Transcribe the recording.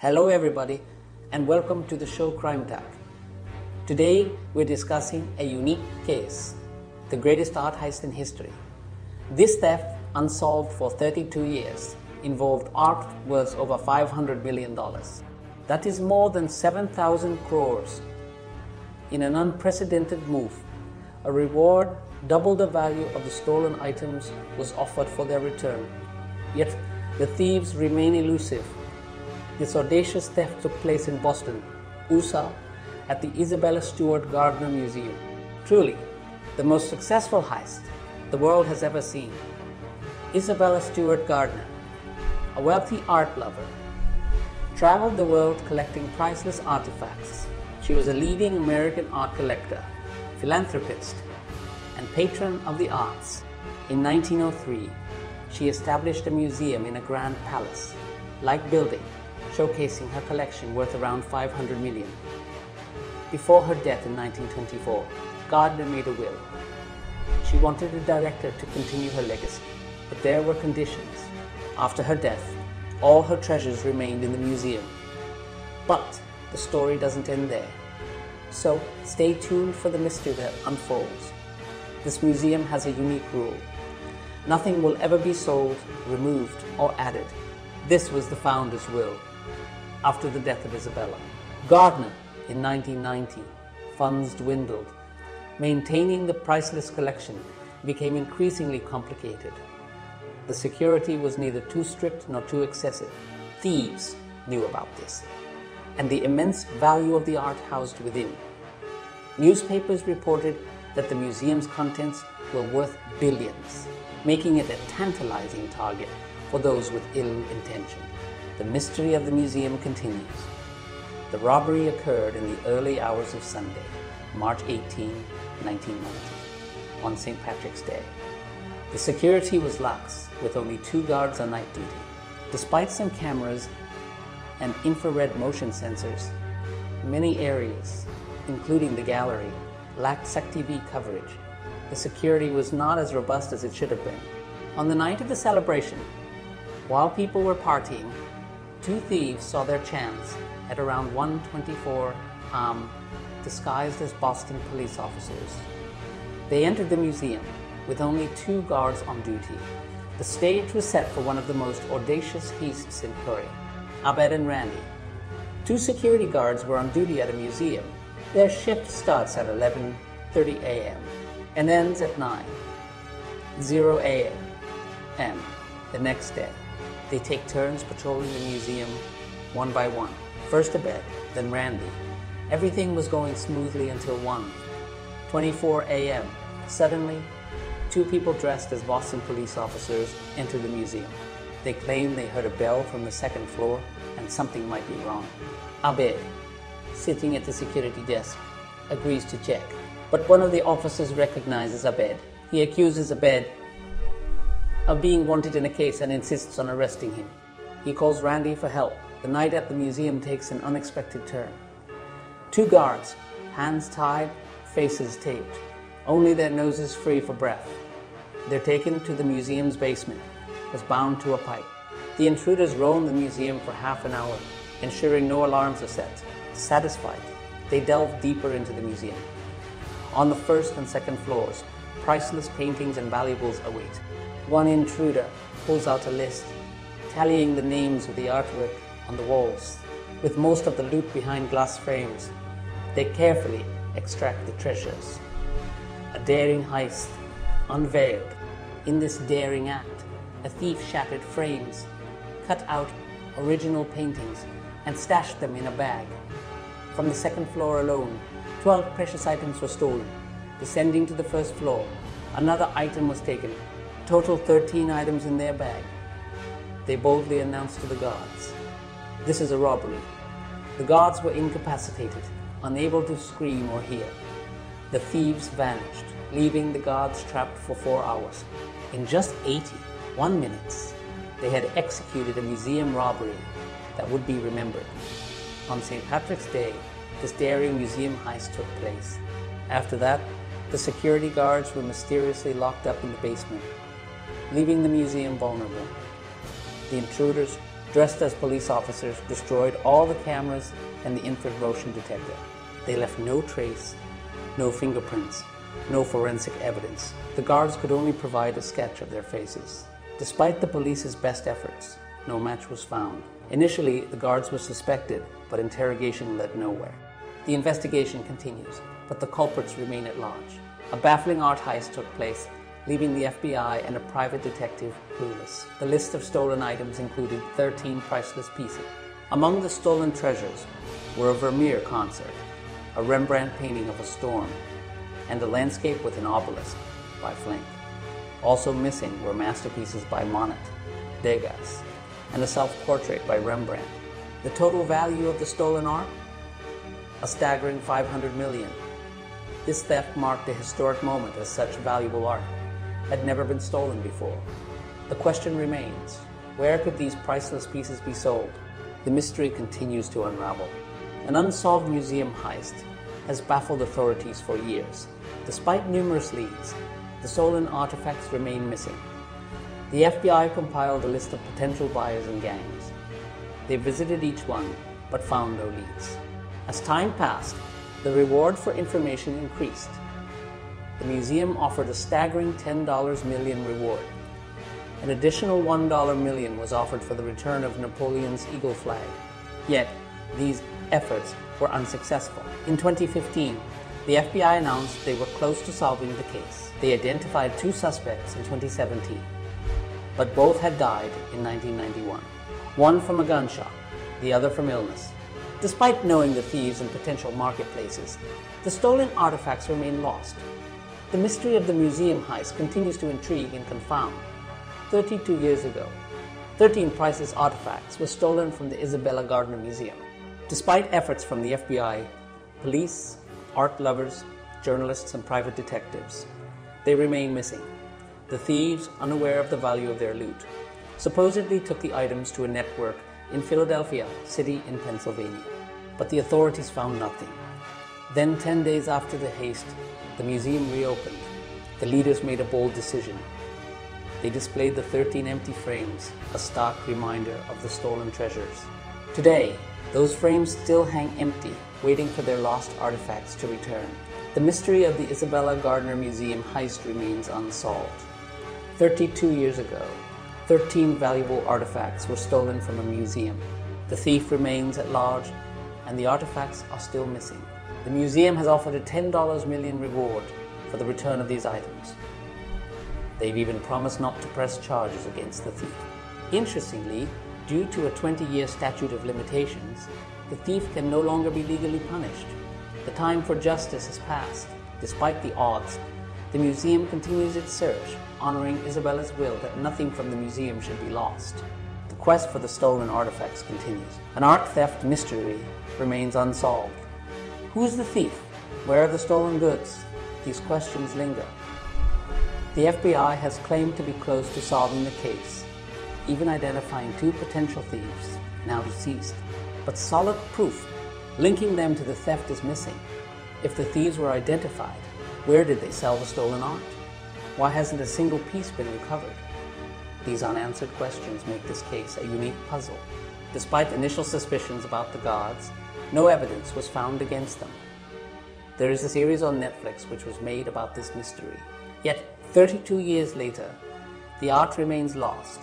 Hello everybody and welcome to the show CrimeTak. Today we're discussing a unique case, the greatest art heist in history. This theft, unsolved for 32 years, involved art worth over $500 million. That is more than 7,000 crores. In an unprecedented move, a reward double the value of the stolen items was offered for their return. Yet the thieves remain elusive. This audacious theft took place in Boston, USA, at the Isabella Stewart Gardner Museum. Truly, the most successful heist the world has ever seen. Isabella Stewart Gardner, a wealthy art lover, traveled the world collecting priceless artifacts. She was a leading American art collector, philanthropist, and patron of the arts. In 1903, she established a museum in a grand palace-like building, showcasing her collection worth around $500 million. Before her death in 1924, Gardner made a will. She wanted a director to continue her legacy, but there were conditions. After her death, all her treasures remained in the museum. But the story doesn't end there. So stay tuned for the mystery that unfolds. This museum has a unique rule. Nothing will ever be sold, removed, or added. This was the founder's will. After the death of Isabella Gardner in 1990, funds dwindled. Maintaining the priceless collection became increasingly complicated. The security was neither too strict nor too excessive. Thieves knew about this, and the immense value of the art housed within. Newspapers reported that the museum's contents were worth billions, making it a tantalizing target for those with ill intention. The mystery of the museum continues. The robbery occurred in the early hours of Sunday, March 18, 1990, on St. Patrick's Day. The security was lax, with only 2 guards on night duty. Despite some cameras and infrared motion sensors, many areas, including the gallery, lacked SecTV coverage. The security was not as robust as it should have been. On the night of the celebration, while people were partying, 2 thieves saw their chance at around 1:24 am, disguised as Boston police officers. They entered the museum with only 2 guards on duty. The stage was set for one of the most audacious heists in Korea. Abed and Randy, 2 security guards, were on duty at a museum. Their shift starts at 11:30 a.m. and ends at 9:00 a.m. the next day. They take turns patrolling the museum one by one. First Abed, then Randy. Everything was going smoothly until 1:24 a.m. Suddenly, 2 people dressed as Boston police officers enter the museum. They claim they heard a bell from the 2nd floor and something might be wrong. Abed, sitting at the security desk, agrees to check. But one of the officers recognizes Abed. He accuses Abed of being wanted in a case and insists on arresting him. He calls Randy for help. The night at the museum takes an unexpected turn. 2 guards, hands tied, faces taped, only their noses free for breath. They're taken to the museum's basement, was bound to a pipe. The intruders roam the museum for half an hour, ensuring no alarms are set. Satisfied, they delve deeper into the museum. On the 1st and 2nd floors, priceless paintings and valuables await. One intruder pulls out a list, tallying the names of the artwork on the walls. With most of the loot behind glass frames, they carefully extract the treasures. A daring heist unveiled. In this daring act, a thief shattered frames, cut out original paintings, and stashed them in a bag. From the 2nd floor alone, 12 precious items were stolen. Descending to the 1st floor, another item was taken. Total 13 items in their bag. They boldly announced to the guards, "This is a robbery." The guards were incapacitated, unable to scream or hear. The thieves vanished, leaving the guards trapped for 4 hours. In just 81 minutes, they had executed a museum robbery that would be remembered. On St. Patrick's Day, this daring museum heist took place. After that, the security guards were mysteriously locked up in the basement, leaving the museum vulnerable. The intruders dressed as police officers, destroyed all the cameras and the infrared motion detector. They left no trace, no fingerprints, no forensic evidence. The guards could only provide a sketch of their faces. Despite the police's best efforts, no match was found. Initially, the guards were suspected, but interrogation led nowhere. The investigation continues, but the culprits remain at large. A baffling art heist took place, leaving the FBI and a private detective clueless. The list of stolen items included 13 priceless pieces. Among the stolen treasures were a Vermeer concert, a Rembrandt painting of a storm, and a landscape with an obelisk by Flinck. Also missing were masterpieces by Monet, Degas, and a self-portrait by Rembrandt. The total value of the stolen art? A staggering $500 million. This theft marked a historic moment, as such valuable art had never been stolen before. The question remains, where could these priceless pieces be sold? The mystery continues to unravel. An unsolved museum heist has baffled authorities for years. Despite numerous leads, the stolen artifacts remain missing. The FBI compiled a list of potential buyers and gangs. They visited each one, but found no leads. As time passed, the reward for information increased. The museum offered a staggering $10 million reward. An additional $1 million was offered for the return of Napoleon's eagle flag. Yet, these efforts were unsuccessful. In 2015, the FBI announced they were close to solving the case. They identified 2 suspects in 2017, but both had died in 1991. One from a gunshot, the other from illness. Despite knowing the thieves and potential marketplaces, the stolen artifacts remain lost. The mystery of the museum heist continues to intrigue and confound. 32 years ago, 13 priceless artifacts were stolen from the Isabella Gardner Museum. Despite efforts from the FBI, police, art lovers, journalists, and private detectives, they remain missing. The thieves, unaware of the value of their loot, supposedly took the items to a network in Philadelphia, city in Pennsylvania. But the authorities found nothing. Then, 10 days after the haste, the museum reopened. The leaders made a bold decision. They displayed the 13 empty frames, a stark reminder of the stolen treasures. Today, those frames still hang empty, waiting for their lost artifacts to return. The mystery of the Isabella Gardner Museum heist remains unsolved. 32 years ago, 13 valuable artifacts were stolen from a museum. The thief remains at large, and the artifacts are still missing. The museum has offered a $10 million reward for the return of these items. They've even promised not to press charges against the thief. Interestingly, due to a 20-year statute of limitations, the thief can no longer be legally punished. The time for justice has passed. Despite the odds, the museum continues its search, honoring Isabella's will that nothing from the museum should be lost. The quest for the stolen artifacts continues. An art theft mystery remains unsolved. Who's the thief? Where are the stolen goods? These questions linger. The FBI has claimed to be close to solving the case, even identifying 2 potential thieves, now deceased. But solid proof linking them to the theft is missing. If the thieves were identified, where did they sell the stolen art? Why hasn't a single piece been recovered? These unanswered questions make this case a unique puzzle. Despite initial suspicions about the guards, no evidence was found against them. There is a series on Netflix which was made about this mystery. Yet, 32 years later, the art remains lost.